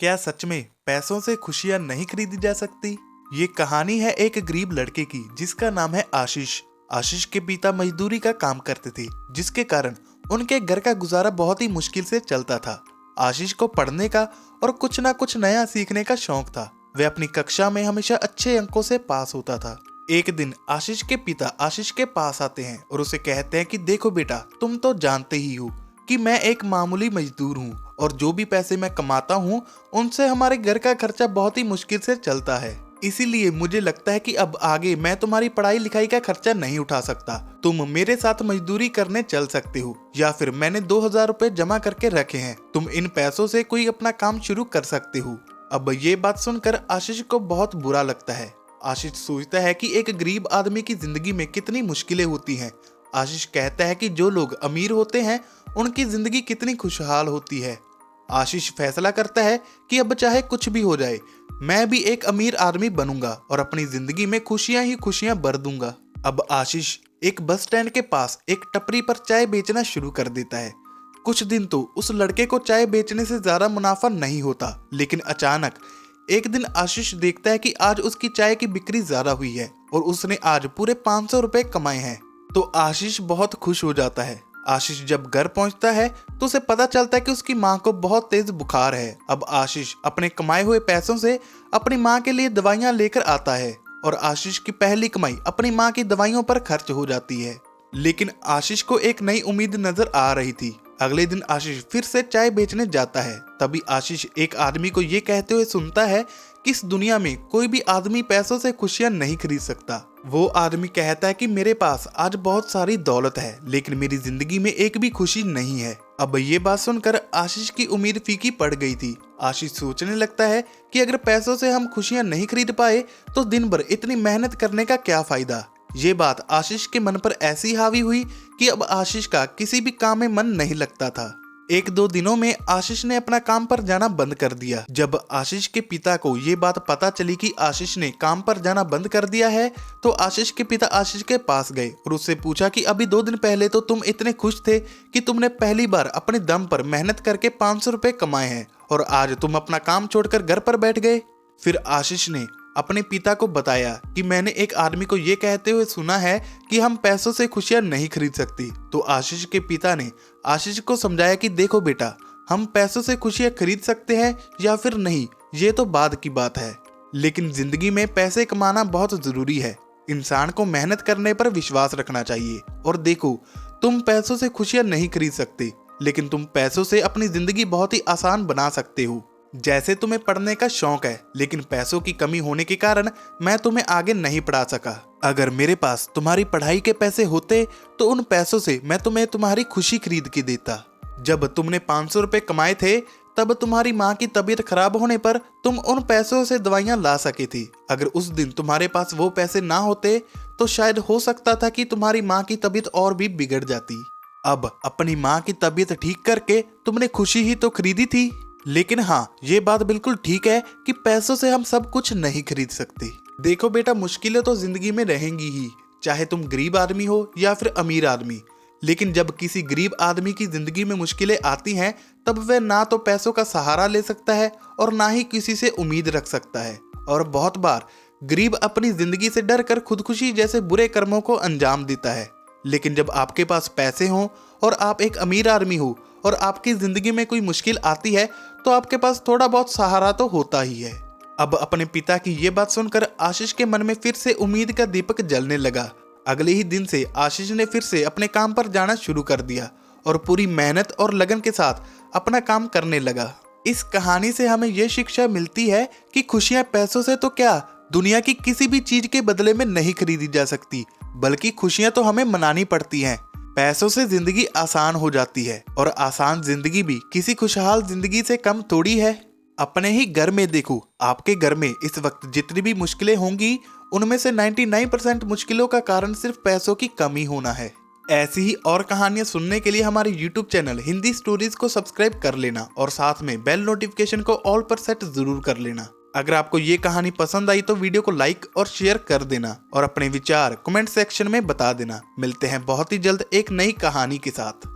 क्या सच में पैसों से खुशियां नहीं खरीदी जा सकती? ये कहानी है एक गरीब लड़के की जिसका नाम है आशीष। आशीष के पिता मजदूरी का काम करते थे, जिसके कारण उनके घर का गुजारा बहुत ही मुश्किल से चलता था। आशीष को पढ़ने का और कुछ ना कुछ नया सीखने का शौक था। वह अपनी कक्षा में हमेशा अच्छे अंकों से पास होता था। एक दिन आशीष के पिता आशीष के पास आते हैं और उसे कहते हैं कि देखो बेटा, तुम तो जानते ही हो कि मैं एक मामूली मजदूर हूँ और जो भी पैसे मैं कमाता हूँ उनसे हमारे घर का खर्चा बहुत ही मुश्किल से चलता है। इसीलिए मुझे लगता है कि अब आगे मैं तुम्हारी पढ़ाई लिखाई का खर्चा नहीं उठा सकता। तुम मेरे साथ मजदूरी करने चल सकते हो, या फिर मैंने 2000 रुपए जमा करके रखे हैं, तुम इन पैसों से कोई अपना काम शुरू कर सकते हो। अब ये बात सुनकर आशीष को बहुत बुरा लगता है। आशीष सोचता है कि एक गरीब आदमी की जिंदगी में कितनी मुश्किलें होती हैं। आशीष कहता है कि जो लोग अमीर होते हैं उनकी जिंदगी कितनी खुशहाल होती है। आशीष फैसला करता है कि अब चाहे कुछ भी हो जाए, मैं भी एक अमीर आदमी बनूंगा और अपनी जिंदगी में खुशियां ही खुशियां भर दूंगा। अब आशीष एक बस स्टैंड के पास एक टपरी पर चाय बेचना शुरू कर देता है। कुछ दिन तो उस लड़के को चाय बेचने से ज्यादा मुनाफा नहीं होता, लेकिन अचानक एक दिन आशीष देखता है कि आज उसकी चाय की बिक्री ज्यादा हुई है और उसने आज पूरे 500 रुपए कमाए हैं। तो आशीष बहुत खुश हो जाता है। आशीष जब घर पहुंचता है तो उसे पता चलता है कि उसकी मां को बहुत तेज बुखार है। अब आशीष अपने कमाए हुए पैसों से अपनी मां के लिए दवाइयां लेकर आता है और आशीष की पहली कमाई अपनी मां की दवाइयों पर खर्च हो जाती है। लेकिन आशीष को एक नई उम्मीद नजर आ रही थी। अगले दिन आशीष फिर से चाय बेचने जाता है। तभी आशीष एक आदमी को ये कहते हुए सुनता है कि इस दुनिया में कोई भी आदमी पैसों से खुशियां नहीं खरीद सकता। वो आदमी कहता है कि मेरे पास आज बहुत सारी दौलत है, लेकिन मेरी जिंदगी में एक भी खुशी नहीं है। अब ये बात सुनकर आशीष की उम्मीद फीकी पड़ गई थी। आशीष सोचने लगता है कि अगर पैसों से हम खुशियां नहीं खरीद पाए तो दिन भर इतनी मेहनत करने का क्या फायदा। ये बात आशीष के मन पर ऐसी हावी हुई कि अब आशीष का किसी भी काम में मन नहीं लगता था। एक दो दिनों में आशीष ने अपना काम पर जाना बंद कर दिया। जब आशीष के पिता को ये बात पता चली कि आशीष ने काम पर जाना बंद कर दिया है, तो आशीष के पिता आशीष के पास गए और उससे पूछा कि अभी 2 दिन पहले तो तुम इतने खुश थे कि तुमने पहली बार अपने दम पर मेहनत करके 500 रुपए कमाए हैं और आज तुम अपना काम छोड़कर घर पर बैठ गए। फिर आशीष ने अपने पिता को बताया कि मैंने एक आदमी को ये कहते हुए सुना है कि हम पैसों से खुशियां नहीं खरीद सकती। तो आशीष के पिता ने आशीष को समझाया कि देखो बेटा, हम पैसों से खुशियां खरीद सकते हैं या फिर नहीं, ये तो बाद की बात है, लेकिन जिंदगी में पैसे कमाना बहुत जरूरी है। इंसान को मेहनत करने पर विश्वास रखना चाहिए। और देखो, तुम पैसों से खुशियां नहीं खरीद सकते, लेकिन तुम पैसों से अपनी जिंदगी बहुत ही आसान बना सकते हो। जैसे तुम्हें पढ़ने का शौक है, लेकिन पैसों की कमी होने के कारण मैं तुम्हें आगे नहीं पढ़ा सका। अगर मेरे पास तुम्हारी पढ़ाई के पैसे होते तो उन पैसों से मैं तुम्हें तुम्हारी खुशी खरीद के देता। जब तुमने 500 रुपए कमाए थे तब तुम्हारी माँ की तबीयत खराब होने पर तुम उन पैसों से दवाइयाँ ला सकी थी। अगर उस दिन तुम्हारे पास वो पैसे ना होते तो शायद हो सकता था कि तुम्हारी माँ की तबीयत और भी बिगड़ जाती। अब अपनी माँ की तबीयत ठीक करके तुमने खुशी ही तो खरीदी थी। लेकिन हाँ, ये बात बिल्कुल ठीक है कि पैसों से हम सब कुछ नहीं खरीद सकते। देखो बेटा, मुश्किलें तो जिंदगी में रहेंगी ही, चाहे तुम गरीब आदमी हो या फिर अमीर आदमी। लेकिन जब किसी गरीब आदमी की जिंदगी में मुश्किलें आती हैं तब वह ना तो पैसों का सहारा ले सकता है और ना ही किसी से उम्मीद रख सकता है। और बहुत बार गरीब अपनी जिंदगी से डर कर खुदकुशी जैसे बुरे कर्मों को अंजाम देता है। लेकिन जब आपके पास पैसे हों और आप एक अमीर आदमी हो और आपकी जिंदगी में कोई मुश्किल आती है तो आपके पास थोड़ा बहुत सहारा तो होता ही है। अब अपने पिता की ये बात सुनकर आशीष के मन में फिर से उम्मीद का दीपक जलने लगा। अगले ही दिन से आशीष ने फिर से अपने काम पर जाना शुरू कर दिया और पूरी मेहनत और लगन के साथ अपना काम करने लगा। इस कहानी से हमें ये शिक्षा मिलती है कि खुशियां पैसों से तो क्या, दुनिया की किसी भी चीज के बदले में नहीं खरीदी जा सकती, बल्कि खुशियां तो हमें मनानी पड़ती हैं। पैसों से जिंदगी आसान हो जाती है और आसान जिंदगी भी किसी खुशहाल जिंदगी से कम थोड़ी है। अपने ही घर में देखो, आपके घर में इस वक्त जितनी भी मुश्किलें होंगी उनमें से 99% मुश्किलों का कारण सिर्फ पैसों की कमी होना है। ऐसी ही और कहानियां सुनने के लिए हमारे YouTube चैनल हिंदी स्टोरीज को सब्सक्राइब कर लेना और साथ में बेल नोटिफिकेशन को ऑल पर सेट जरूर कर लेना। अगर आपको ये कहानी पसंद आई तो वीडियो को लाइक और शेयर कर देना और अपने विचार कमेंट सेक्शन में बता देना। मिलते हैं बहुत ही जल्द एक नई कहानी के साथ।